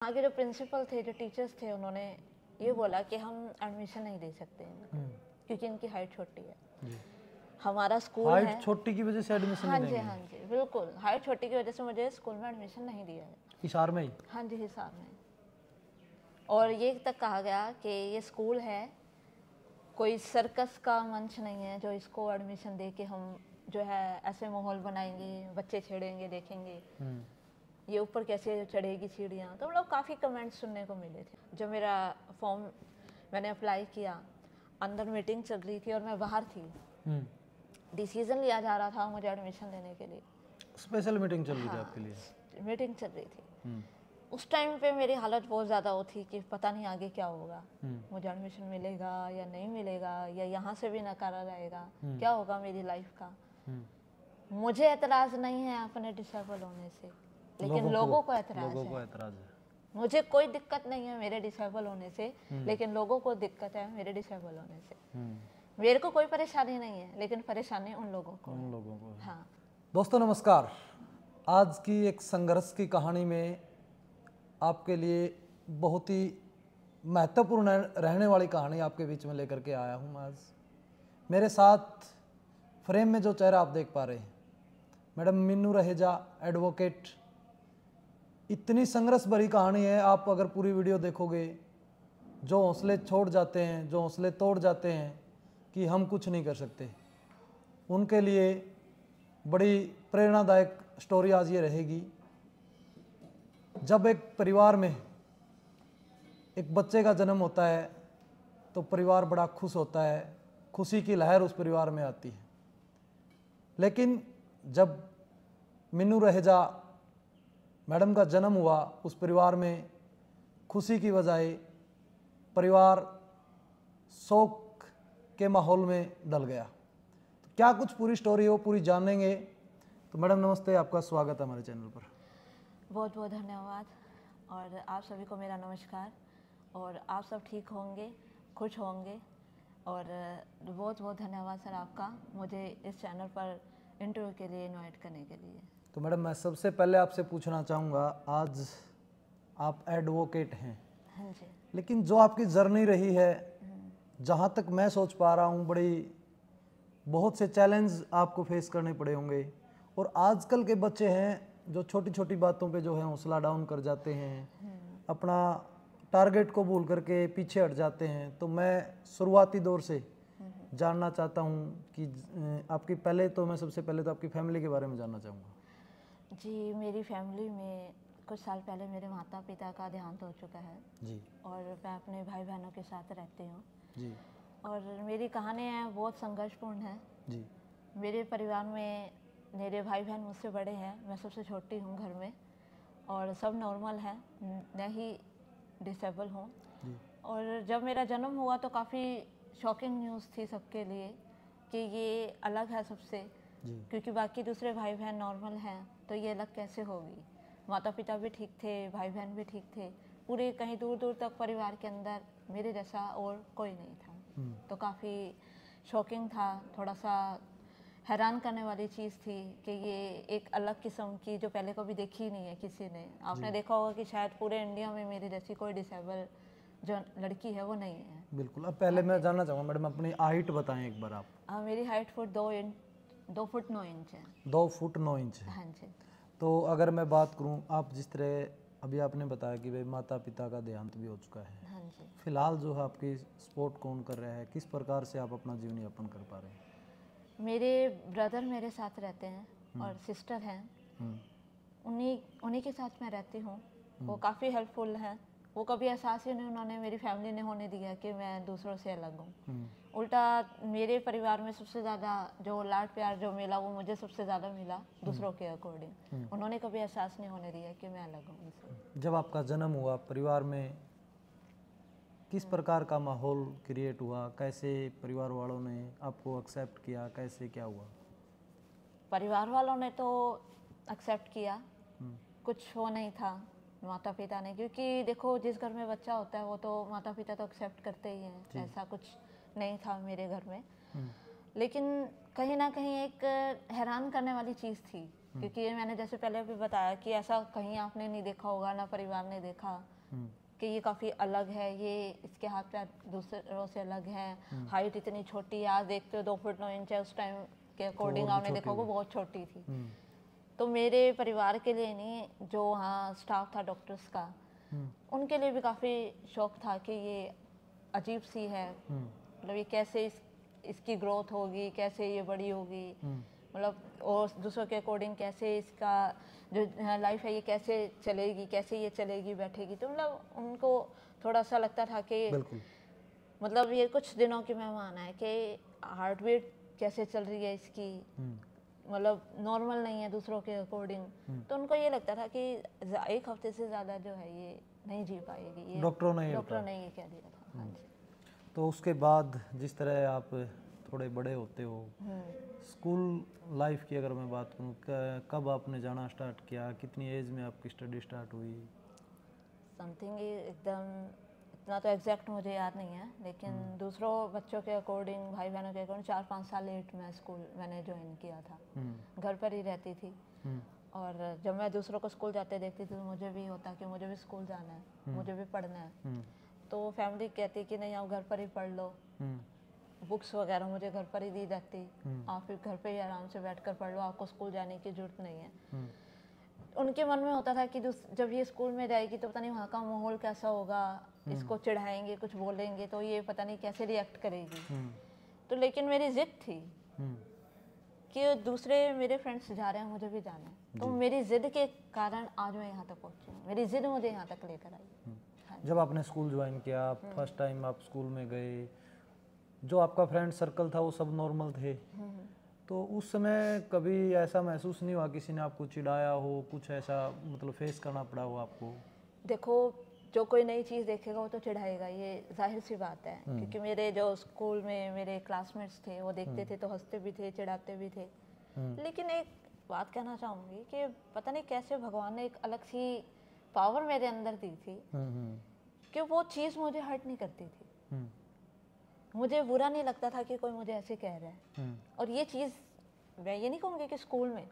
वहाँ के जो प्रिंसिपल थे, जो टीचर्स थे, उन्होंने ये बोला कि हम एडमिशन नहीं दे सकते हैं क्योंकि इनकी हाइट छोटी है। हमारा स्कूल है, हाइट छोटी की वजह से एडमिशन हाँ नहीं जी, देंगे? हाँ जी, बिल्कुल। हाइट छोटी की वजह से मुझे स्कूल में एडमिशन नहीं दिया है। हिसार में ही? हाँ जी, हिसार में। और ये तक कहा गया कि ये स्कूल है, कोई सर्कस का मंच नहीं है जो इसको एडमिशन दे के हम जो है ऐसे माहौल बनाएंगे, बच्चे छेड़ेंगे, देखेंगे ये ऊपर कैसे चढ़ेगी सीढ़ियाँ। तो मतलब काफ़ी कमेंट्स सुनने को मिले थे। जो मेरा फॉर्म मैंने अप्लाई किया, अंदर मीटिंग चल रही थी और मैं बाहर थी, डिसीजन लिया जा रहा था मुझे एडमिशन लेने के लिए। स्पेशल मीटिंग चल रही थी आपके लिए? मीटिंग चल रही थी। उस टाइम पे मेरी हालत बहुत ज़्यादा वो थी कि पता नहीं आगे क्या होगा, मुझे एडमिशन मिलेगा या नहीं मिलेगा, या यहाँ से भी नकारा रहेगा, क्या होगा मेरी लाइफ का। मुझे एतराज़ नहीं है अपने डिसेबल होने से, लेकिन लोगों को एतराज़ है। मुझे कोई दिक्कत नहीं है मेरे डिसेबल होने से, लेकिन लोगों को दिक्कत है मेरे डिसेबल होने से। मेरे को कोई परेशानी नहीं है, लेकिन परेशानी उन लोगों को। हाँ दोस्तों नमस्कार। आज की एक संघर्ष की कहानी में आपके लिए बहुत ही महत्वपूर्ण रहने वाली कहानी आपके बीच में लेकर के आया हूँ। आज मेरे साथ फ्रेम में जो चेहरा आप देख पा रहे हैं, मैडम मीनू रहेजा, एडवोकेट। इतनी संघर्ष भरी कहानी है, आप अगर पूरी वीडियो देखोगे, जो हौसले छोड़ जाते हैं, जो हौसले तोड़ जाते हैं कि हम कुछ नहीं कर सकते, उनके लिए बड़ी प्रेरणादायक स्टोरी आज ये रहेगी। जब एक परिवार में एक बच्चे का जन्म होता है तो परिवार बड़ा खुश होता है, खुशी की लहर उस परिवार में आती है। लेकिन जब मीनू रहेजा मैडम का जन्म हुआ, उस परिवार में खुशी की बजाय परिवार शोक के माहौल में डल गया। तो क्या कुछ पूरी स्टोरी हो, पूरी जानेंगे। तो मैडम नमस्ते, आपका स्वागत है हमारे चैनल पर। बहुत बहुत धन्यवाद, और आप सभी को मेरा नमस्कार। और आप सब ठीक होंगे, खुश होंगे, और बहुत बहुत धन्यवाद सर आपका मुझे इस चैनल पर इंटरव्यू के लिए इनवाइट करने के लिए। तो मैडम मैं सबसे पहले आपसे पूछना चाहूँगा, आज आप एडवोकेट हैं। हाँ जी। लेकिन जो आपकी जर्नी रही है, जहाँ तक मैं सोच पा रहा हूँ, बहुत से चैलेंज आपको फेस करने पड़े होंगे। और आजकल के बच्चे हैं जो छोटी छोटी बातों पे जो है हौसला डाउन कर जाते हैं, अपना टारगेट को भूल करके पीछे हट जाते हैं। तो मैं शुरुआती दौर से जानना चाहता हूँ कि आपकी मैं सबसे पहले तो आपकी फैमिली के बारे में जानना चाहूँगा। जी, मेरी फैमिली में कुछ साल पहले मेरे माता पिता का देहांत हो चुका है जी। और मैं अपने भाई बहनों के साथ रहती हूँ जी। और मेरी कहानियाँ बहुत संघर्षपूर्ण है जी। मेरे परिवार में मेरे भाई बहन मुझसे बड़े हैं, मैं सबसे छोटी हूँ घर में, और सब नॉर्मल हैं, मैं ही डिसेबल हूँ। और जब मेरा जन्म हुआ तो काफ़ी शॉकिंग न्यूज़ थी सबके लिए कि ये अलग है सबसे, क्योंकि बाकी दूसरे भाई बहन नॉर्मल हैं, तो ये अलग कैसे होगी। माता पिता भी ठीक थे, भाई बहन भी ठीक थे, पूरे कहीं दूर दूर तक परिवार के अंदर मेरे जैसा और कोई नहीं था। तो काफ़ी शॉकिंग था, थोड़ा सा हैरान करने वाली चीज़ थी कि ये एक अलग किस्म की जो पहले कभी देखी ही नहीं है किसी ने। आपने देखा होगा कि शायद पूरे इंडिया में मेरी जैसी कोई डिसेबल जो लड़की है वो नहीं है। बिल्कुल। अब पहले मैं जानना चाहूँगा मैडम, अपनी हाइट बताएं एक बार आप। मेरी हाइट 2 फुट 9 इंच है। 2 फुट 9 इंच है। हाँ जी। तो अगर मैं बात करूँ, आप जिस तरह अभी आपने बताया कि भाई माता पिता का देहांत भी हो चुका है, हाँ जी। फिलहाल फिलहाल जो है आपकी सपोर्ट कौन कर रहा है, किस प्रकार से आप अपना जीवन यापन कर पा रहे हैं? मेरे ब्रदर मेरे साथ रहते हैं और सिस्टर हैं, उन्हीं के साथ मैं रहती हूँ। वो काफ़ी हेल्पफुल हैं, वो कभी एहसास ही नहीं उन्होंने मेरी फैमिली ने होने दिया कि मैं दूसरों से अलग हूँ। उल्टा मेरे परिवार में सबसे ज़्यादा जो लाड प्यार जो मिला वो मुझे सबसे ज़्यादा मिला दूसरों के अकॉर्डिंग। उन्होंने कभी एहसास नहीं होने दिया कि मैं अलग हूँ उनसे। जब आपका जन्म हुआ, परिवार में किस प्रकार का माहौल क्रिएट हुआ, कैसे परिवार वालों ने आपको एक्सेप्ट किया, कैसे क्या हुआ? परिवार वालों ने तो एक्सेप्ट किया, कुछ वो नहीं था माता पिता ने, क्योंकि देखो जिस घर में बच्चा होता है वो तो माता पिता तो एक्सेप्ट करते ही हैं, ऐसा कुछ नहीं था मेरे घर में। लेकिन कहीं ना कहीं एक हैरान करने वाली चीज़ थी क्योंकि ये मैंने जैसे पहले भी बताया कि ऐसा कहीं आपने नहीं देखा होगा, ना परिवार ने देखा कि ये काफ़ी अलग है, ये इसके हाथ पैर दूसरों से अलग है, हाइट इतनी छोटी है, आज देखते हो 2 फुट 9 इंच है, उस टाइम के अकॉर्डिंग आपने देखा होगा बहुत छोटी थी। तो मेरे परिवार के लिए नहीं, जो वहाँ स्टाफ था डॉक्टर्स का, उनके लिए भी काफ़ी शौक था कि ये अजीब सी है, मतलब ये कैसे इसकी ग्रोथ होगी, कैसे ये बड़ी होगी, मतलब और दूसरों के अकॉर्डिंग कैसे इसका जो लाइफ है ये कैसे चलेगी, कैसे ये चलेगी बैठेगी। तो मतलब उनको थोड़ा सा लगता था कि मतलब ये कुछ दिनों की मेहमान है कि हार्ट बीट कैसे चल रही है इसकी, मतलब नॉर्मल नहीं है दूसरों के अकॉर्डिंग। तो उनको ये लगता था कि 1 हफ्ते से ज़्यादा जो है ये नहीं जी पाएगी, ये डॉक्टरों ने ये कह दिया था। हाँ जी। तो उसके बाद जिस तरह आप थोड़े बड़े होते हो, स्कूल लाइफ की अगर मैं बात करूँ, कब आपने जाना स्टार्ट किया, कितनी एज में आपकी स्टडी स्टार्ट हुई? समथिंग एकदम इतना तो एग्जैक्ट मुझे याद नहीं है, लेकिन दूसरों बच्चों के अकॉर्डिंग, भाई बहनों के अकॉर्डिंग 4-5 साल लेट में स्कूल मैंने ज्वाइन किया था। घर पर ही रहती थी और जब मैं दूसरों को स्कूल जाते देखती थी तो मुझे भी होता कि मुझे भी स्कूल जाना है, मुझे भी पढ़ना है। तो फैमिली कहती कि नहीं आप घर पर ही पढ़ लो, बुक्स वगैरह मुझे घर पर ही दी जाती, आप फिर घर पे ही आराम से बैठ कर पढ़ लो, आपको स्कूल जाने की जरूरत नहीं है। उनके मन में होता था कि जब ये स्कूल में जाएगी तो पता नहीं वहाँ का माहौल कैसा होगा, इसको चिढ़ाएंगे, कुछ बोलेंगे तो ये पता नहीं कैसे रिएक्ट करेगी। तो लेकिन मेरी जिद थी कि दूसरे मेरे फ्रेंड्स जा रहे हैं, मुझे भी जाना है। तो मेरी जिद के कारण आज मैं यहाँ तक पहुँची हूँ, मेरी जिद मुझे यहाँ तक लेकर आई। जब आपने स्कूल ज्वाइन किया, फर्स्ट टाइम आप स्कूल में गए, जो आपका फ्रेंड सर्कल था वो सब नॉर्मल थे, तो उस समय कभी ऐसा महसूस नहीं हुआ किसी ने आपको चिढ़ाया हो, कुछ ऐसा मतलब फेस करना पड़ा हो आपको? देखो, जो कोई नई चीज़ देखेगा वो तो चिढ़ाएगा, ये जाहिर सी बात है। क्योंकि मेरे जो स्कूल में मेरे क्लासमेट्स थे वो देखते थे तो हंसते भी थे, चिढ़ाते भी थे। लेकिन एक बात कहना चाहूँगी कि पता नहीं कैसे भगवान ने एक अलग सी पावर मेरे अंदर दी थी कि वो चीज़ मुझे हर्ट नहीं करती थी। मुझे बुरा नहीं लगता था कि कोई मुझे ऐसे कह रहा है। और ये चीज़ मैं ये नहीं कहूँगी कि स्कूल में,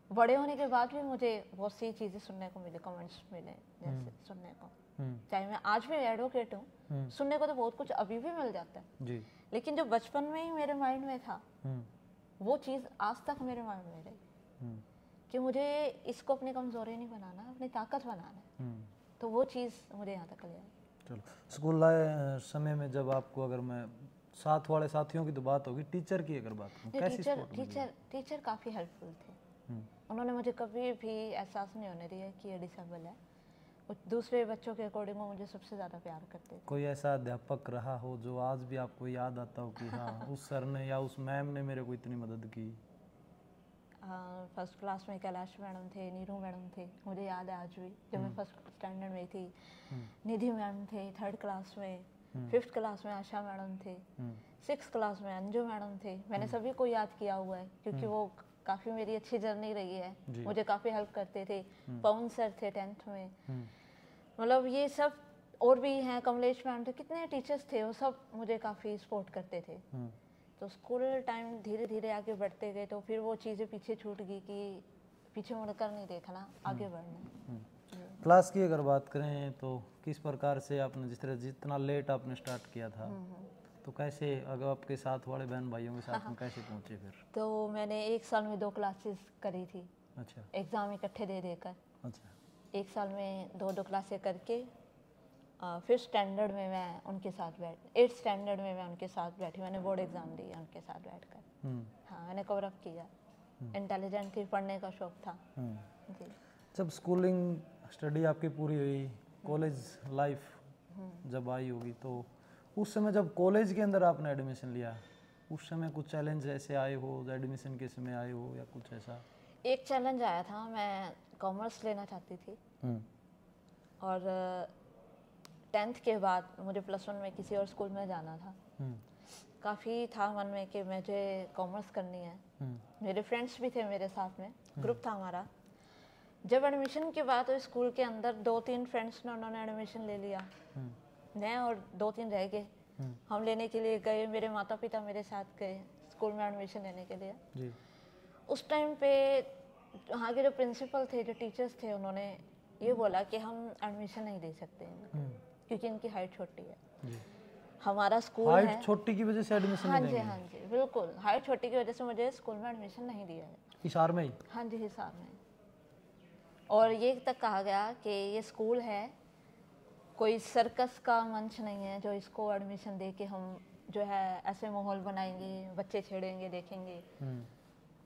बड़े होने के बाद भी मुझे बहुत सी चीज़ें सुनने को मिले, कमेंट्स मिले जैसे सुनने को, चाहे मैं आज भी एडवोकेट हूँ, सुनने को तो बहुत कुछ अभी भी मिल जाता है जी। लेकिन जो बचपन में ही मेरे माइंड में था वो चीज़ आज तक मेरे माइंड में रही कि मुझे इसको अपनी कमज़ोरी नहीं बनाना, अपनी ताकत बनाना है। तो वो चीज़ मुझे यहाँ तक ले आई। चलो, स्कूल समय में जब आपको, अगर मैं साथ वाले साथियों की तो बात होगी, टीचर की अगर बात करूं, कैसी सपोर्ट मिली? टीचर काफ़ी हेल्पफुल थे। उन्होंने मुझे कभी भी एहसास नहीं होने दिया कि ये डिसेबल है। दूसरे बच्चों के अकॉर्डिंग वो मुझे सबसे ज़्यादा प्यार करते थे। कोई ऐसा अध्यापक रहा हो जो आज भी आपको याद आता हो कि हाँ उस सर ने या उस मैम ने मेरे को इतनी मदद की? फर्स्ट क्लास में कैलाश मैडम थे, नीरू मैडम थे, मुझे याद है आज भी। जब मैं फर्स्ट स्टैंडर्ड में थी, निधि मैम थे, 3rd क्लास में, 5th क्लास में आशा मैडम थे, 6th क्लास में अंजू मैडम थे। मैंने सभी को याद किया हुआ है क्योंकि वो काफ़ी मेरी अच्छी जर्नी रही है, मुझे काफ़ी हेल्प करते थे। पवन सर थे 10th में, मतलब ये सब और भी हैं, कमलेश मैम थे, कितने टीचर्स थे, वो सब मुझे काफ़ी सपोर्ट करते थे। तो स्कूल टाइम धीरे धीरे आगे बढ़ते गए तो फिर वो चीज़ें पीछे छूट गई कि पीछे मुड़कर नहीं देखना, आगे बढ़ना। क्लास की अगर बात करें तो किस प्रकार से आपने, जिस तरह जितना लेट आपने स्टार्ट किया था, तो कैसे अगर आपके साथ वाले बहन भाइयों के साथ में कैसे पहुंचे फिर? तो मैंने 1 साल में 2 क्लासेस करी थी। अच्छा। एग्ज़ाम इकट्ठे दे देकर। अच्छा। 1 साल में 2 क्लासें करके 5th स्टैंडर्ड में मैं उनके साथ 8th स्टैंडर्ड में मैं उनके साथ बैठी, मैंने बोर्ड एग्ज़ाम दिया उनके साथ बैठकर। हाँ, मैंने कवर अप किया। इंटेलिजेंट थी, पढ़ने का शौक था जी। जब स्कूलिंग स्टडी आपकी पूरी हुई, कॉलेज लाइफ जब आई होगी, तो उस समय जब कॉलेज के अंदर आपने एडमिशन लिया, उस समय कुछ चैलेंज ऐसे आए हो, एडमिशन के समय आए हो या कुछ ऐसा? एक चैलेंज आया था, मैं कॉमर्स लेना चाहती थी और 10th के बाद मुझे +1 में किसी और स्कूल में जाना था। काफ़ी था मन में कि मुझे कॉमर्स करनी है। मेरे फ्रेंड्स भी थे मेरे साथ में, ग्रुप था हमारा। जब एडमिशन के बाद तो स्कूल के अंदर 2-3 फ्रेंड्स ने उन्होंने एडमिशन ले लिया, मैं और 2-3 रह गए। हम लेने के लिए गए, मेरे माता पिता मेरे साथ गए स्कूल में एडमिशन लेने के लिए जी। उस टाइम पे वहाँ के जो प्रिंसिपल थे, जो टीचर्स थे, उन्होंने ये बोला कि हम एडमिशन नहीं दे सकते इनको, क्योंकि इनकी हाइट छोटी है। जी। हमारा स्कूल है। हाइट छोटी की वजह से एडमिशन हाँ नहीं जी, देंगे? हाँ जी, बिल्कुल। हाइट छोटी की वजह से मुझे स्कूल में एडमिशन नहीं दिया गया। हिसार में ही? हाँ जी, हिसार में। और ये तक कहा गया कि ये स्कूल है, कोई सर्कस का मंच नहीं है जो इसको एडमिशन दे के हम जो है ऐसे माहौल बनाएंगे, बच्चे छेड़ेंगे, देखेंगे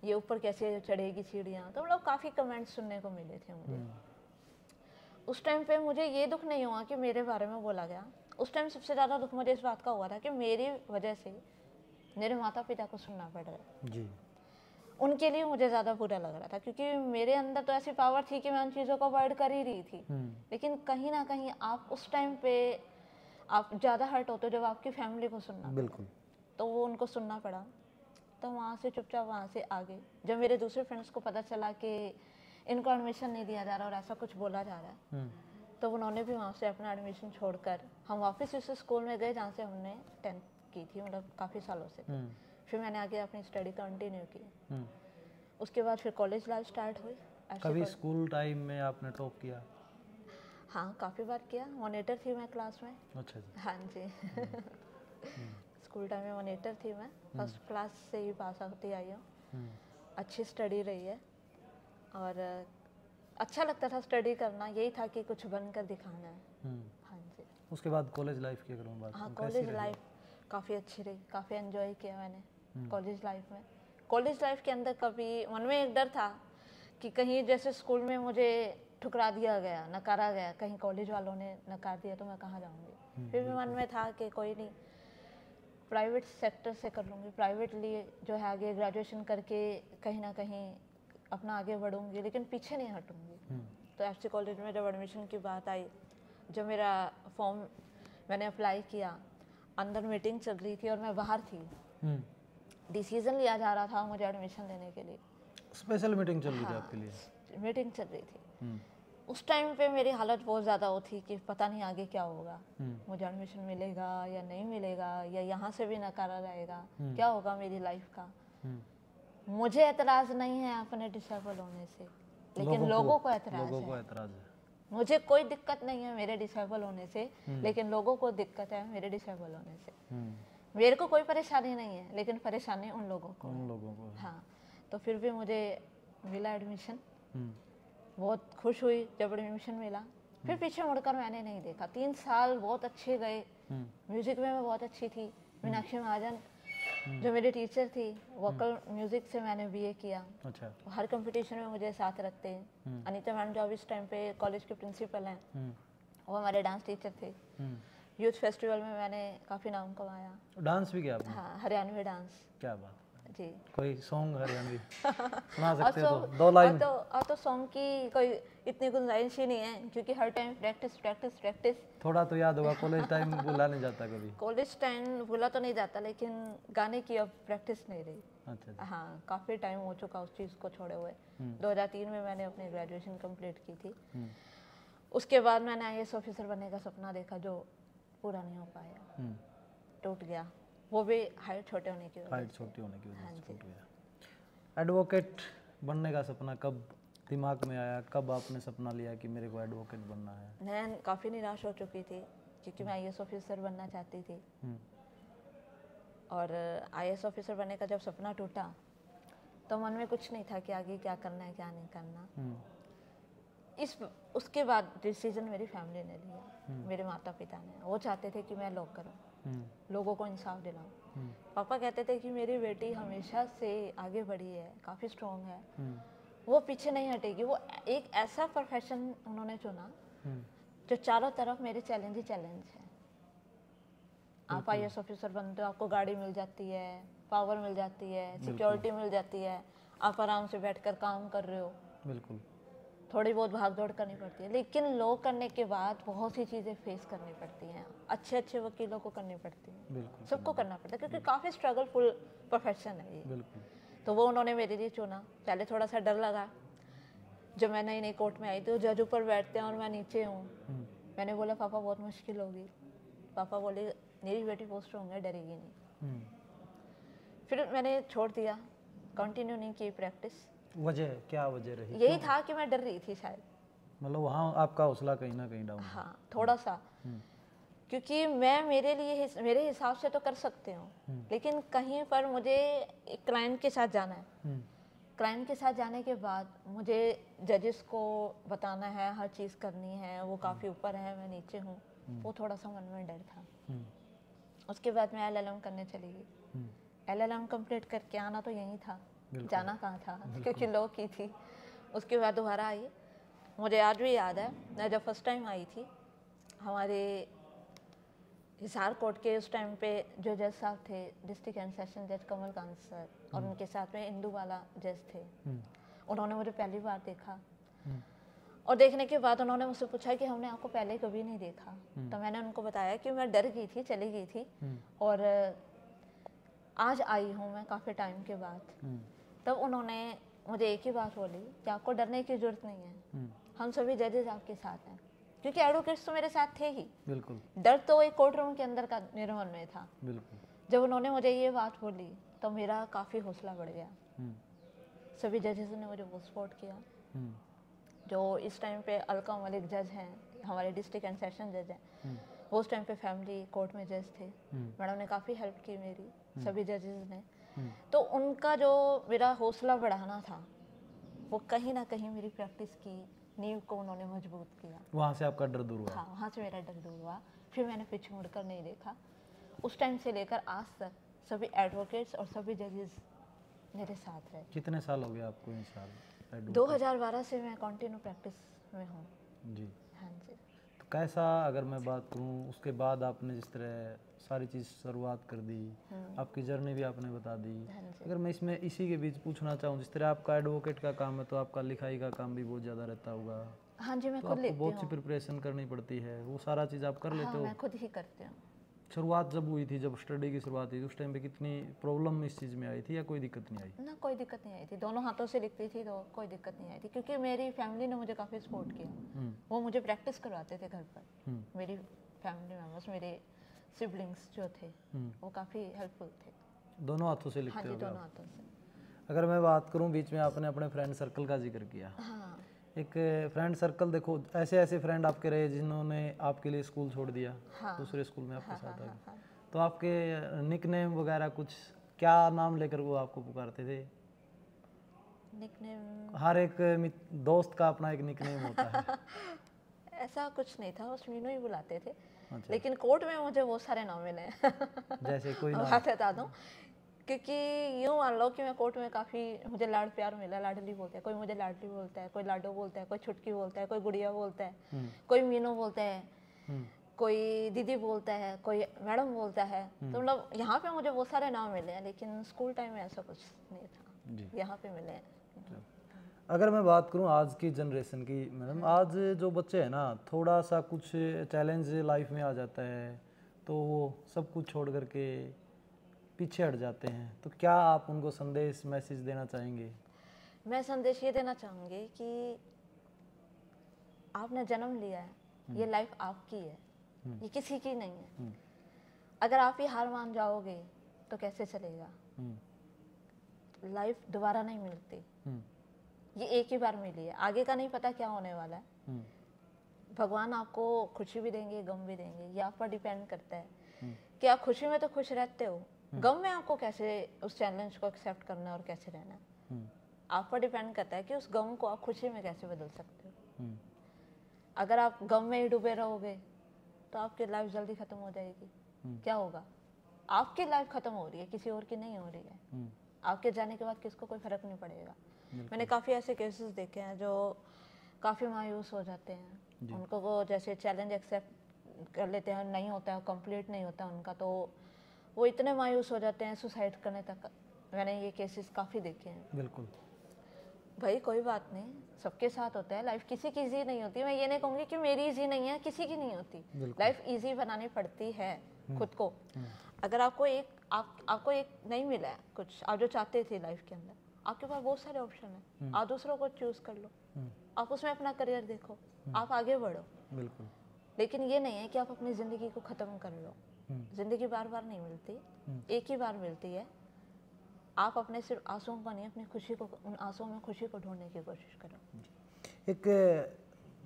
ये ऊपर कैसे चढ़ेगी सीढ़ियाँ। तो मतलब काफ़ी कमेंट्स सुनने को मिले थे मुझे। उस टाइम पे मुझे ये दुख नहीं हुआ कि मेरे बारे में बोला गया। उस टाइम सबसे ज़्यादा दुख मुझे इस बात का हुआ था कि मेरी वजह से मेरे माता पिता को सुनना पड़ रहा है जी। उनके लिए मुझे ज़्यादा बुरा लग रहा था, क्योंकि मेरे अंदर तो ऐसी पावर थी कि मैं उन चीज़ों को अवॉइड कर ही रही थी। लेकिन कहीं ना कहीं आप उस टाइम पे आप ज़्यादा हर्ट होते हो जब आपकी फैमिली को सुनना बिल्कुल। तो वो उनको सुनना पड़ा। तो वहाँ से चुपचाप वहाँ से आगे जब मेरे दूसरे फ्रेंड्स को पता चला कि इनको एडमिशन नहीं दिया जा रहा और ऐसा कुछ बोला जा रहा है, तो उन्होंने भी वहाँ से अपना एडमिशन छोड़कर हम वापस उस स्कूल में गए जहाँ से हमने 10th की थी, मतलब काफ़ी सालों से। फिर मैंने आगे अपनी स्टडी कंटिन्यू की। उसके बाद फिर कॉलेज लाइफ स्टार्ट हुई। कभी स्कूल टाइम में आपने टॉप किया? हाँ, काफ़ी बार किया। मॉनिटर थी मैं क्लास में। अच्छा जी। हाँ जी। स्कूल टाइम में मॉनिटर थी मैं, फर्स्ट क्लास से ही पास होती आई हूँ। अच्छी स्टडी रही है और अच्छा लगता था स्टडी करना, यही था कि कुछ बनकर दिखाना है। हाँ जी। उसके बाद कॉलेज लाइफ की अगर हम बात करें? हाँ, कॉलेज लाइफ काफ़ी अच्छी रही, काफ़ी एंजॉय किया मैंने कॉलेज लाइफ में। कॉलेज लाइफ के अंदर कभी मन में एक डर था कि कहीं जैसे स्कूल में मुझे ठुकरा दिया गया, नकारा गया, कहीं कॉलेज वालों ने नकार दिया तो मैं कहाँ जाऊँगी। फिर भी मन में था कि कोई नहीं, प्राइवेट सेक्टर से कर लूँगी, प्राइवेटली जो है आगे ग्रेजुएशन करके कहीं ना कहीं अपना आगे बढ़ूँगी, लेकिन पीछे नहीं हटूँगी। तो एफसी कॉलेज में जब एडमिशन की बात आई, जब मेरा फॉर्म मैंने अप्लाई किया, अंदर मीटिंग चल रही थी और मैं बाहर थी, डिसीजन लिया जा रहा था मुझे एडमिशन लेने के लिए। स्पेशल मीटिंग चल रही थी आपके लिए? मीटिंग चल रही थी। उस टाइम पे मेरी हालत बहुत ज़्यादा वो थी कि पता नहीं आगे क्या होगा, मुझे एडमिशन मिलेगा या नहीं मिलेगा, या यहाँ से भी नकारा जाएगा, क्या होगा मेरी लाइफ का। मुझे एतराज़ नहीं है अपने डिसेबल होने से, लेकिन लोगों को एतराज़ है। मुझे कोई दिक्कत नहीं है मेरे डिसेबल होने से, लेकिन लोगों को दिक्कत है मेरे डिसेबल होने से। मेरे को कोई परेशानी नहीं है, लेकिन परेशानी उन लोगों को। हाँ, तो फिर भी मुझे मिला एडमिशन। बहुत खुश हुई जब एडमिशन मिला। फिर पीछे मुड़कर मैंने नहीं देखा। 3 साल बहुत अच्छे गए। म्यूज़िक में मैं बहुत अच्छी थी। मीनाक्षी महाजन जो मेरी टीचर थी, वोकल म्यूज़िक से मैंने बीए किया। अच्छा। हर कंपटीशन में मुझे साथ रखते हैं। अनीता मैडम जो इस टाइम पे कॉलेज के प्रिंसिपल हैं, वो हमारे डांस टीचर थे। यूथ फेस्टिवल में मैंने काफ़ी नाम कमाया। डांस भी किया आपने? हाँ, हरियाणवी डांस। क्या बात जी। कोई सॉन्ग हरियाणवी सुना सकते हो तो 2 लाइन? तो सॉन्ग की कोई इतनी गुंजाइश ही नहीं है, क्योंकि हर टाइम प्रैक्टिस प्रैक्टिस प्रैक्टिस। थोड़ा तो याद होगा, कॉलेज टाइम भूला नहीं जाता कभी? कॉलेज टाइम भूला तो नहीं जाता, लेकिन गाने की अब प्रैक्टिस नहीं रही। अच्छा। हाँ, काफ़ी टाइम हो चुका उस चीज़ को छोड़े हुए। 2003 में मैंने अपनी ग्रेजुएशन कंप्लीट की थी। उसके बाद मैंने IAS ऑफिसर बनने का सपना देखा, जो पूरा नहीं हो पाया, टूट गया। वो भी हाइट छोटे होने की वजह से टूट गया। एडवोकेट बनने का सपना कब दिमाग में आया? कब आपने सपना लिया कि मेरे को एडवोकेट बनना है? मैं काफ़ी निराश हो चुकी थी, क्योंकि मैं IAS ऑफिसर बनना चाहती थी। और IAS ऑफिसर बनने का जब सपना टूटा तो मन में कुछ नहीं था कि आगे क्या करना है क्या नहीं करना। उसके बाद डिसीजन मेरी फैमिली ने लिया, मेरे माता पिता ने। वो चाहते थे कि मैं लॉ करूं, लोगों को इंसाफ दिलाऊं। पापा कहते थे कि मेरी बेटी हमेशा से आगे बढ़ी है, काफ़ी स्ट्रॉन्ग है, वो पीछे नहीं हटेगी। वो एक ऐसा प्रोफेशन उन्होंने चुना जो चारों तरफ मेरे चैलेंज ही चैलेंज है। आप IAS ऑफिसर बनते हो, आपको गाड़ी मिल जाती है, पावर मिल जाती है, सिक्योरिटी मिल जाती है, आप आराम से बैठकर काम कर रहे हो। बिल्कुल। थोड़ी बहुत भाग दौड़ करनी पड़ती है, लेकिन लॉ करने के बाद बहुत सी चीज़ें फेस करनी पड़ती हैं। अच्छे अच्छे वकीलों को करनी पड़ती है, सबको करना पड़ता है, क्योंकि काफ़ी स्ट्रगलफुल प्रोफेशन है ये। बिल्कुल। तो वो उन्होंने मेरे लिए चुना। पहले थोड़ा सा डर लगा जब मैं नई नई कोर्ट में आई, तो जज ऊपर बैठते हैं और मैं नीचे हूँ। मैंने बोला पापा बहुत मुश्किल होगी। पापा बोले मेरी बेटी बहुत स्ट्रॉन्ग है, डरेगी नहीं। फिर मैंने छोड़ दिया, कंटिन्यू नहीं की प्रैक्टिस। वजह क्या वजह रही? यही था कि मैं डर रही थी शायद, मतलब वहाँ आपका हौसला कहीं ना कहीं डाउन? हाँ थोड़ा सा, क्योंकि मैं मेरे हिसाब से तो कर सकती हूँ, लेकिन कहीं पर मुझे एक क्लाइंट के साथ जाना है। क्लाइंट के साथ जाने के बाद मुझे जजेस को बताना है, हर चीज़ करनी है, वो काफ़ी ऊपर है, मैं नीचे हूँ, वो थोड़ा सा मन में डर था। उसके बाद मैं LLM करने चली गई। LLM कंप्लीट करके आना तो यही था, जाना कहाँ था, क्योंकि लॉ की थी। उसके बाद दोबारा आई, मुझे आज भी याद है, मैं जब फर्स्ट टाइम आई थी, हमारे हिसार कोर्ट के उस टाइम पे जो जज साहब थे, डिस्ट्रिक्ट एंड सेशन जज कमल कांत सर, और उनके साथ में इंदुबाला जज थे। उन्होंने मुझे पहली बार देखा, और देखने के बाद उन्होंने मुझसे पूछा कि हमने आपको पहले कभी नहीं देखा। तो मैंने उनको बताया कि मैं डर गई थी, चली गई थी, और आज आई हूँ मैं काफ़ी टाइम के बाद। तब उन्होंने मुझे एक ही बात बोली कि आपको डरने की जरूरत नहीं है, हम सभी जजेस आपके साथ हैं, क्योंकि एडवोकेट्स तो मेरे साथ थे ही। बिल्कुल। डर तो एक कोर्ट रूम के अंदर का मेरे मन में था। बिल्कुल। जब उन्होंने मुझे ये बात बोली तो मेरा काफ़ी हौसला बढ़ गया। सभी जजेस ने मुझे बहुत सपोर्ट किया। जो इस टाइम पे अलका मलिक जज हैं, हमारे डिस्ट्रिक्ट एंड सेशन जज हैं, वो उस टाइम पे फैमिली कोर्ट में जज थे। मैडम ने काफ़ी हेल्प की मेरी, सभी जजेस ने। तो उनका जो मेरा हौसला बढ़ाना था, वो कहीं ना कहीं मेरी प्रैक्टिस की नींव को उन्होंने मजबूत किया। वहाँ से आपका डर दूर हुआ? हाँ, वहाँ से मेरा डर दूर हुआ। फिर मैंने पीछे मुड़कर नहीं देखा। उस टाइम से लेकर आज तक सभी एडवोकेट्स और सभी जजेस मेरे साथ रहे। कितने साल हो गए आपको इन साल? 2012 से मैं कंटिन्यू प्रैक्टिस में हूँ जी। हाँ जी। तो कैसा, अगर मैं बात करूँ, उसके बाद आपने जिस तरह सारी चीज़ शुरुआत कर दी, आपकी जर्नी भी आपने बता दी। अगर मैं इसमें इसी के बीच पूछना चाहूँ, जिस तरह आपका एडवोकेट का काम है तो आपका लिखाई का काम भी बहुत ज़्यादा रहता होगा। हाँ जी, मैं तो खुद लिखती हूँ। बहुत सी प्रिपरेशन करनी पड़ती है, वो सारा चीज़ आप कर लेते हो? मैं खुद ही करती हूँ। शुरुआत जब हुई थी, जब स्टडी की शुरुआत हुई थी, उस टाइम पे कितनी प्रॉब्लम इस चीज़ में आई थी या कोई दिक्कत नहीं आई? ना, कोई दिक्कत नहीं आई थी। दोनों हाथों से लिखती थी तो कोई दिक्कत नहीं आई थी, क्योंकि मेरी फैमिली ने मुझे काफ़ी सपोर्ट किया। वो मुझे प्रैक्टिस करवाते थे घर पर। मेरी फैमिली मेम्बर्स, मेरे सिबलिंग्स जो थे, वो काफ़ी हेल्पफुल थे। दोनों हाथों से लिखते हो? हाँ जी, दोनों हाथों से। अगर मैं बात करूं, बीच में आपने अपने फ्रेंड सर्कल का जिक्र किया। हाँ। एक फ्रेंड सर्कल, देखो ऐसे ऐसे फ्रेंड आपके रहे जिन्होंने आपके लिए स्कूल छोड़ दिया। हाँ। दूसरे स्कूल में आपके साथ आ गए। तो आपके निकनेम वगैरह कुछ, क्या नाम लेकर वो आपको पुकारते थे? निकनेम हर एक दोस्त का अपना एक निकनेम होता है। ऐसा कुछ नहीं था, बस मीनू ही बुलाते थे। अच्छा। लेकिन कोर्ट में मुझे बहुत सारे नाम मिले जैसे कोई नाम बात बता दूं, क्योंकि यूँ मान लो कि मैं कोर्ट में काफ़ी, मुझे लाड प्यार मिला। लाडली बोलते हैं, कोई मुझे लाडली बोलता है, कोई लाडो बोलता है, कोई छुटकी बोलता है, कोई गुड़िया बोलता है, कोई मीनू बोलता है, कोई दीदी बोलता है, कोई मैडम बोलता है। तो मतलब यहाँ पे मुझे बहुत सारे नाम मिले हैं, लेकिन स्कूल टाइम में ऐसा कुछ नहीं था, यहाँ पे मिले हैं। अगर मैं बात करूं आज की जनरेशन की, मैडम, आज जो बच्चे हैं ना, थोड़ा सा कुछ चैलेंज लाइफ में आ जाता है तो वो सब कुछ छोड़ करके पीछे हट जाते हैं, तो क्या आप उनको संदेश, मैसेज देना चाहेंगे? मैं संदेश ये देना चाहूँगी कि आपने जन्म लिया है, ये लाइफ आपकी है, ये किसी की नहीं है। अगर आप ही हार मान जाओगे तो कैसे चलेगा? लाइफ दोबारा नहीं मिलती, ये एक ही बार मिली है, आगे का नहीं पता क्या होने वाला है। भगवान आपको खुशी भी देंगे, गम भी देंगे, ये आप पर डिपेंड करता है कि आप खुशी में तो खुश रहते हो, गम में आपको कैसे उस चैलेंज को एक्सेप्ट करना है और कैसे रहना है। आप पर डिपेंड करता है कि उस गम को आप खुशी में कैसे बदल सकते हो। अगर आप गम में ही डूबे रहोगे तो आपकी लाइफ जल्दी खत्म हो जाएगी। क्या होगा? आपकी लाइफ खत्म हो रही है, किसी और की नहीं हो रही है। आपके जाने के बाद किसको कोई फर्क नहीं पड़ेगा। मैंने काफ़ी ऐसे केसेस देखे हैं जो काफ़ी मायूस हो जाते हैं, उनको वो जैसे चैलेंज एक्सेप्ट कर लेते हैं, नहीं होता है, कंप्लीट नहीं होता उनका, तो वो इतने मायूस हो जाते हैं सुसाइड करने तक। मैंने ये केसेस काफ़ी देखे हैं। बिल्कुल भाई, कोई बात नहीं, सबके साथ होता है। लाइफ किसी की ईजी नहीं होती। मैं ये नहीं कहूँगी कि मेरी ईजी नहीं है, किसी की नहीं होती। लाइफ ईजी बनानी पड़ती है खुद को। अगर आपको एक नहीं मिला है कुछ, आप जो चाहते थे लाइफ के अंदर, आपके पास बहुत सारे ऑप्शन है, आप दूसरों को चूज कर लो, आप उसमें अपना करियर देखो, आप आगे बढ़ो। बिल्कुल। लेकिन ये नहीं है कि आप अपनी ज़िंदगी को ख़त्म कर लो। ज़िंदगी बार बार नहीं मिलती, एक ही बार मिलती है। आप अपने सिर्फ आंसुओं का नहीं, अपनी खुशी को, उन आंसुओं में खुशी को ढूंढने की कोशिश करो। एक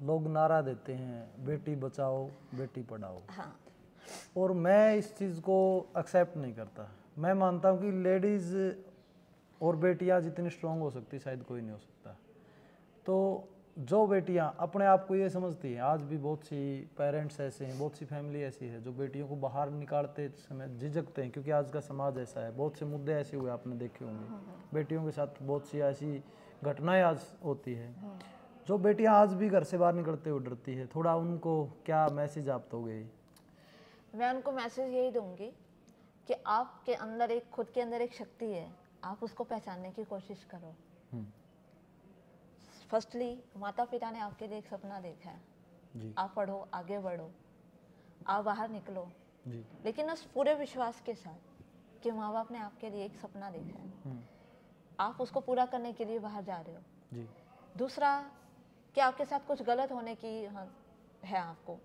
लोग नारा देते हैं बेटी बचाओ बेटी पढ़ाओ, हाँ, और मैं इस चीज़ को एक्सेप्ट नहीं करता। मैं मानता हूँ कि लेडीज़ और बेटियाँ जितनी स्ट्रांग हो सकती शायद कोई नहीं हो सकता। तो जो बेटियाँ अपने आप को ये समझती हैं, आज भी बहुत सी पेरेंट्स ऐसे हैं, बहुत सी फैमिली ऐसी है जो बेटियों को बाहर निकालते समय झिझकते हैं, क्योंकि आज का समाज ऐसा है। बहुत से मुद्दे ऐसे हुए आपने देखे होंगे, बेटियों के साथ बहुत सी ऐसी घटनाएं आज होती है। जो बेटियां आज भी घर से बाहर निकलते हुए डरती है, थोड़ा उनको क्या मैसेज आप दोगे? मैं उनको मैसेज यही दूंगी कि आपके अंदर एक, खुद के अंदर एक शक्ति है, आप उसको पहचानने की कोशिश करो। फर्स्टली माता पिता ने आपके लिए एक सपना देखा है जी। आप पढ़ो, आगे बढ़ो, आप बाहर निकलो जी। लेकिन उस पूरे विश्वास के साथ कि माँ बाप ने आपके लिए एक सपना देखा है, आप उसको पूरा करने के लिए बाहर जा रहे हो। जी। दूसरा कि आपके साथ कुछ गलत होने की है आपको,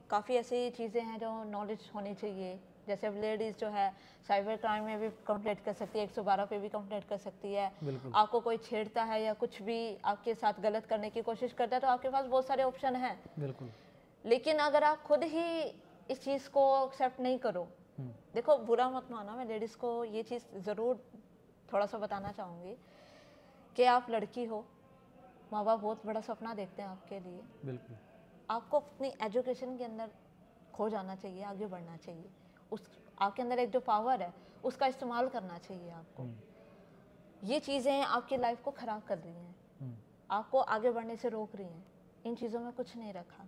काफ़ी ऐसी चीज़ें हैं जो नॉलेज होनी चाहिए। जैसे अब लेडीज़ जो है साइबर क्राइम में भी कंप्लेंट कर सकती है, 112 पे भी कंप्लेंट कर सकती है। आपको कोई छेड़ता है या कुछ भी आपके साथ गलत करने की कोशिश करता है तो आपके पास बहुत सारे ऑप्शन हैं। बिल्कुल। लेकिन अगर आप खुद ही इस चीज़ को एक्सेप्ट नहीं करो, देखो बुरा मत मानो, मैं लेडीज़ को ये चीज़ ज़रूर थोड़ा सा बताना चाहूँगी कि आप लड़की हो, माँ बाप बहुत बड़ा सपना देखते हैं आपके लिए। बिल्कुल। आपको अपनी एजुकेशन के अंदर खो जाना चाहिए, आगे बढ़ना चाहिए। उस आपके अंदर एक जो पावर है उसका इस्तेमाल करना चाहिए आपको। ये चीज़ें आपकी लाइफ को ख़राब कर रही हैं, आपको आगे बढ़ने से रोक रही हैं। इन चीज़ों में कुछ नहीं रखा।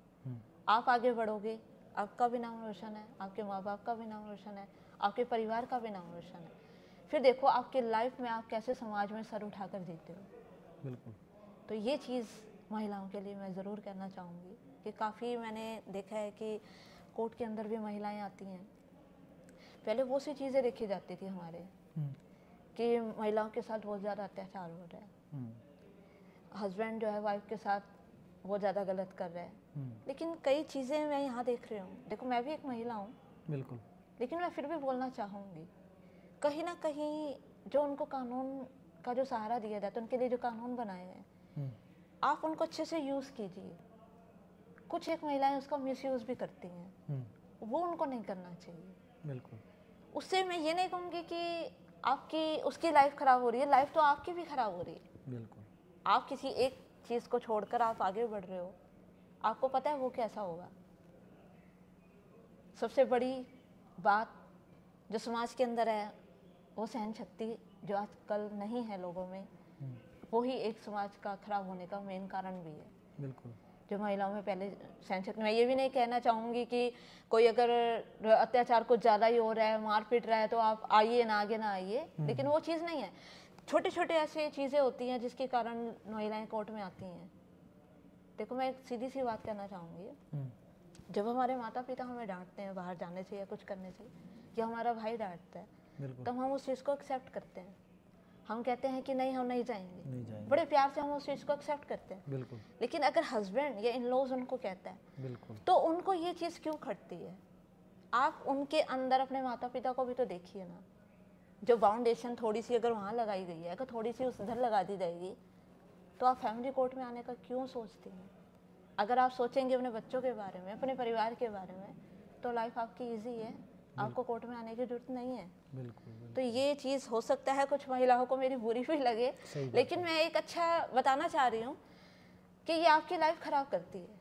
आप आगे बढ़ोगे, आपका भी नाम रोशन है, आपके माँ बाप का भी नाम रोशन है, आपके परिवार का भी नाम रोशन है। फिर देखो आपकी लाइफ में आप कैसे समाज में सर उठाकर जीते हो। बिल्कुल। तो ये चीज़ महिलाओं के लिए मैं ज़रूर कहना चाहूँगी कि काफ़ी मैंने देखा है कि कोर्ट के अंदर भी महिलाएं आती हैं। पहले वो सी चीज़ें देखी जाती थी हमारे कि महिलाओं के साथ बहुत ज़्यादा अत्याचार हो रहा है, हस्बैंड जो है वाइफ के साथ बहुत ज़्यादा गलत कर रहा है। लेकिन कई चीज़ें मैं यहाँ देख रही हूँ, देखो मैं भी एक महिला हूँ। बिल्कुल। लेकिन मैं फिर भी बोलना चाहूँगी, कहीं ना कहीं जो उनको कानून का जो सहारा दिया जाता है, उनके लिए जो कानून बनाए हैं, आप उनको अच्छे से यूज़ कीजिए। कुछ एक महिलाएं उसका मिसयूज़ भी करती हैं, वो उनको नहीं करना चाहिए। बिल्कुल। उससे मैं ये नहीं कहूँगी कि आपकी उसकी लाइफ ख़राब हो रही है, लाइफ तो आपकी भी ख़राब हो रही है। बिल्कुल। आप किसी एक चीज़ को छोड़कर आप आगे बढ़ रहे हो, आपको पता है वो कैसा होगा। सबसे बड़ी बात जो समाज के अंदर है वो सहन शक्ति, जो आजकल नहीं है लोगों में, वो ही एक समाज का खराब होने का मेन कारण भी है। बिल्कुल। जो महिलाओं में पहले सहन शक्ति, मैं ये भी नहीं कहना चाहूँगी कि कोई अगर अत्याचार कुछ ज़्यादा ही हो रहा है, मार पीट रहा है तो आप आइए ना, आगे ना आइए, लेकिन वो चीज़ नहीं है। छोटे छोटे ऐसे चीज़ें होती हैं जिसके कारण महिलाएं कोर्ट में आती हैं। देखो मैं एक सीधी सी बात कहना चाहूँगी, जब हमारे माता पिता हमें डांटते हैं बाहर जाने से या कुछ करने से, या हमारा भाई डांटता है, तब हम उस चीज़ को एक्सेप्ट करते हैं। हम कहते हैं कि नहीं हम नहीं जाएंगे, बड़े प्यार से हम उस चीज़ को एक्सेप्ट करते हैं। बिल्कुल। लेकिन अगर हस्बैंड या इन लॉज उनको कहता है, बिल्कुल, तो उनको ये चीज़ क्यों खटती है? आप उनके अंदर अपने माता पिता को भी तो देखिए ना। जो बाउंडेशन थोड़ी सी अगर वहाँ लगाई गई है, अगर थोड़ी सी उधर लगा दी जाएगी, तो आप फैमिली कोर्ट में आने का क्यों सोचती हैं? अगर आप सोचेंगे अपने बच्चों के बारे में, अपने परिवार के बारे में, तो लाइफ आपकी ईजी है, आपको कोर्ट में आने की जरूरत नहीं है। बिल्कुल। तो ये चीज़ हो सकता है कुछ महिलाओं को मेरी बुरी भी लगे, लेकिन मैं एक अच्छा बताना चाह रही हूँ कि ये आपकी लाइफ ख़राब करती है।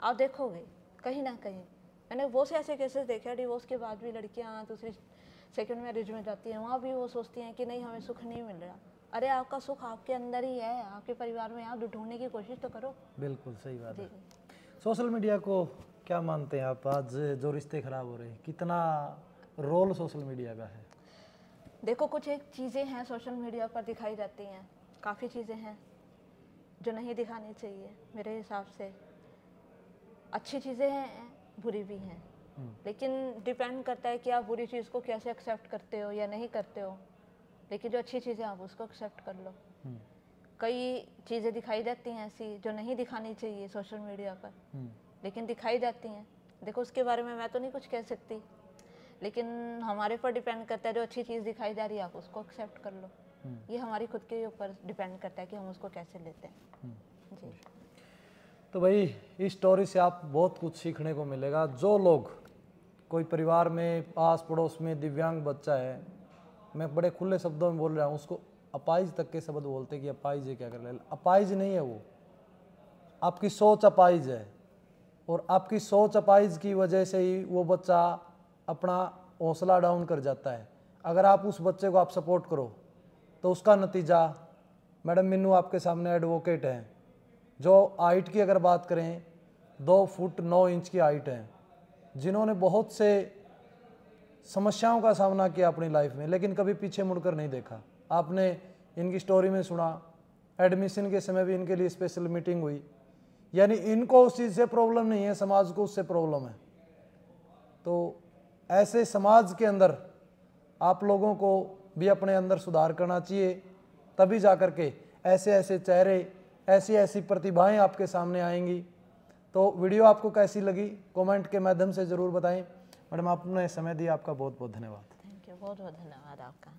आप देखोगे कहीं ना कहीं, मैंने बहुत से ऐसे केसेस देखे हैं, डिवोर्स के बाद भी लड़कियाँ दूसरी सेकंड मैरिज में जाती हैं, वहाँ भी वो सोचती हैं कि नहीं हमें सुख नहीं मिल रहा। अरे आपका सुख आपके अंदर ही है, आपके परिवार में, आप ढूंढने की कोशिश तो करो। बिल्कुल सही बात है। सोशल मीडिया को क्या मानते हैं आप? आज जो रिश्ते खराब हो रहे हैं, कितना रोल सोशल मीडिया का है? देखो कुछ एक चीज़ें हैं सोशल मीडिया पर दिखाई जाती हैं, काफ़ी चीज़ें हैं जो नहीं दिखानी चाहिए मेरे हिसाब से। अच्छी चीज़ें हैं, बुरी भी हैं, लेकिन डिपेंड करता है कि आप बुरी चीज़ को कैसे एक्सेप्ट करते हो या नहीं करते हो। लेकिन जो अच्छी चीज़ें आप उसको एक्सेप्ट कर लो। कई चीज़ें दिखाई जाती हैं ऐसी जो नहीं दिखानी चाहिए सोशल मीडिया पर, लेकिन दिखाई जाती हैं। देखो उसके बारे में मैं तो नहीं कुछ कह सकती, लेकिन हमारे पर डिपेंड करता है, जो अच्छी चीज़ दिखाई जा रही है आप उसको एक्सेप्ट कर लो। ये हमारी खुद के ऊपर डिपेंड करता है कि हम उसको कैसे लेते हैं। जी। तो भाई इस स्टोरी से आप बहुत कुछ सीखने को मिलेगा। जो लोग कोई परिवार में पास पड़ोस में दिव्यांग बच्चा है, मैं बड़े खुले शब्दों में बोल रहा हूँ, उसको अपाहिज तक के शब्द बोलते कि अपाहिज है, क्या कर ले, अपाहिज नहीं है वो, आपकी सोच अपाहिज है। और आपकी सोच अपाहिज की वजह से ही वो बच्चा अपना हौसला डाउन कर जाता है। अगर आप उस बच्चे को आप सपोर्ट करो तो उसका नतीजा, मैडम मीनू आपके सामने एडवोकेट हैं, जो हाइट की अगर बात करें 2 फुट 9 इंच की हाइट है, जिन्होंने बहुत से समस्याओं का सामना किया अपनी लाइफ में, लेकिन कभी पीछे मुड़कर नहीं देखा। आपने इनकी स्टोरी में सुना, एडमिशन के समय भी इनके लिए स्पेशल मीटिंग हुई। यानी इनको उस चीज़ से प्रॉब्लम नहीं है, समाज को उससे प्रॉब्लम है। तो ऐसे समाज के अंदर आप लोगों को भी अपने अंदर सुधार करना चाहिए, तभी जा कर के ऐसे ऐसे चेहरे, ऐसी ऐसी प्रतिभाएं आपके सामने आएंगी। तो वीडियो आपको कैसी लगी कमेंट के माध्यम से ज़रूर बताएं। मैडम आपने समय दिया, आपका बहुत बहुत धन्यवाद। थैंक यू, बहुत बहुत धन्यवाद आपका।